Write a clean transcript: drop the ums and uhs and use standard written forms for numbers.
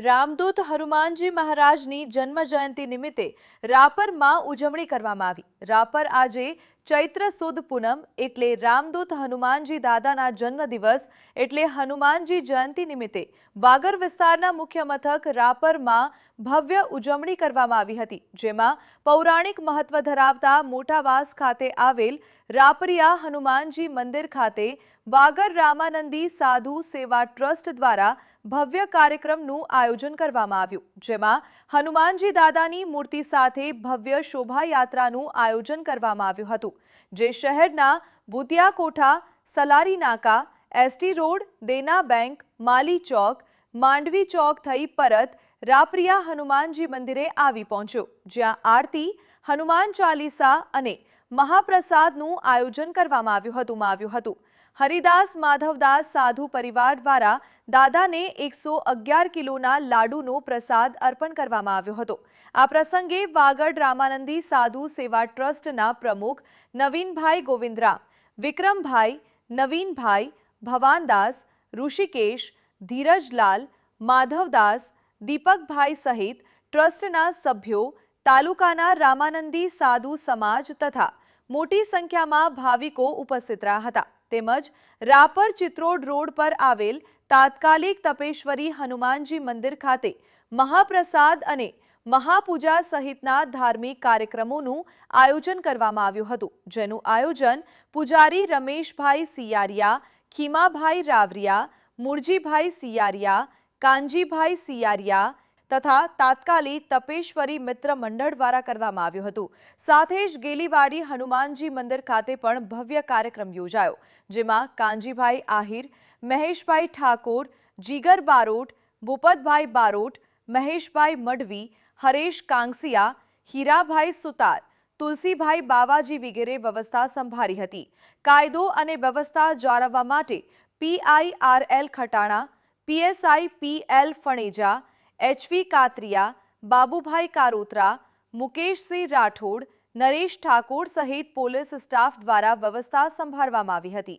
રામદૂત હનુમાનજી મહારાજની જન્મ જયંતિ નિમિત્તે રાપરમાં ઉજવણી કરવામાં આવી। રાપર આજે ચૈત્ર સુદ પૂનમ એટલે રામદૂત હનુમાનજી દાદાના જન્મદિવસ એટલે હનુમાનજી જયંતિ નિમિત્તે વાગર વિસ્તારના મુખ્ય મથક રાપરમાં ભવ્ય ઉજવણી કરવામાં આવી હતી, જેમાં પૌરાણિક મહત્વ ધરાવતા મોટાવાસ ખાતે આવેલ રાપરિયા હનુમાનજી મંદિર ખાતે વાગર રામાનંદી સાધુ સેવા ટ્રસ્ટ દ્વારા ભવ્ય કાર્યક્રમનું આયોજન કરવામાં આવ્યું, જેમાં હનુમાનજી દાદાની મૂર્તિ સાથે ભવ્ય શોભાયાત્રાનું આયોજન કરવામાં આવ્યું હતું, જે શહેરના ભૂતિયા કોઠા, સલારી નાકા, એસટી રોડ, દેના બેંક, માલી ચોક, માંડવી ચોક થઈ પરત રાપરિયા હનુમાનજી મંદિરે આવી પહોંચ્યો, જ્યાં આરતી, હનુમાન ચાલીસા અને મહાપ્રસાદનું આયોજન કરવામાં આવ્યું હતું। હરિદાસ માધવદાસ સાધુ પરિવાર દ્વારા દાદાને 111 કિલોના લાડુનો પ્રસાદ અર્પણ કરવામાં આવ્યો હતો। આ પ્રસંગે વાગડ રામાનંદી સાધુ સેવા ટ્રસ્ટના પ્રમુખ નવીનભાઈ ગોવિંદરામ, વિક્રમભાઈ, નવીનભાઈ, ભવાનદાસ, ઋષિકેશ, ધીરજલાલ, માધવદાસ, દીપકભાઈ સહિત ટ્રસ્ટના સભ્યો, તાલુકાના રામાનંદી સાધુ સમાજ તથા મોટી સંખ્યામાં ભાવિકો ઉપસ્થિત રહ્યા હતા। તેમજ રાપર ચિત્રોડ રોડ પર આવેલ તાત્કાલિક તપેશ્વરી હનુમાનજી મંદિર ખાતે મહાપ્રસાદ અને મહાપૂજા સહિતના ધાર્મિક કાર્યક્રમોનું આયોજન કરવામાં આવ્યું હતું, જેનું આયોજન પૂજારી રમેશભાઈ સિયારિયા, ખીમાભાઈ રાવરિયા, મુરજીભાઈ સિયારિયા, કાનજીભાઈ સિયારિયા તથા તાત્કાલિક તપેશ્વરી મિત્ર મંડળ દ્વારા કરવામાં આવ્યું હતું। સાથે જ ગેલીવાડી હનુમાનજી મંદિર ખાતે પણ ભવ્ય કાર્યક્રમ યોજાયો, જેમાં કાનજીભાઈ આહિર, મહેશભાઈ ઠાકોર, જીગર બારોટ, ભૂપતભાઈ બારોટ, મહેશભાઈ મઢવી, હરેશ કાંગસિયા, હીરાભાઈ સુતાર, તુલસીભાઈ બાવાજી વગેરે વ્યવસ્થા સંભાળી હતી। કાયદો અને વ્યવસ્થા જાળવવા માટે PIRL Khatana, PSI PL Phaneja, HV Katariya, Babubhai Karotra, Mukeshsinh Rathod, Naresh Thakor સહિત પોલીસ સ્ટાફ દ્વારા વ્યવસ્થા સંભાળવામાં આવી હતી।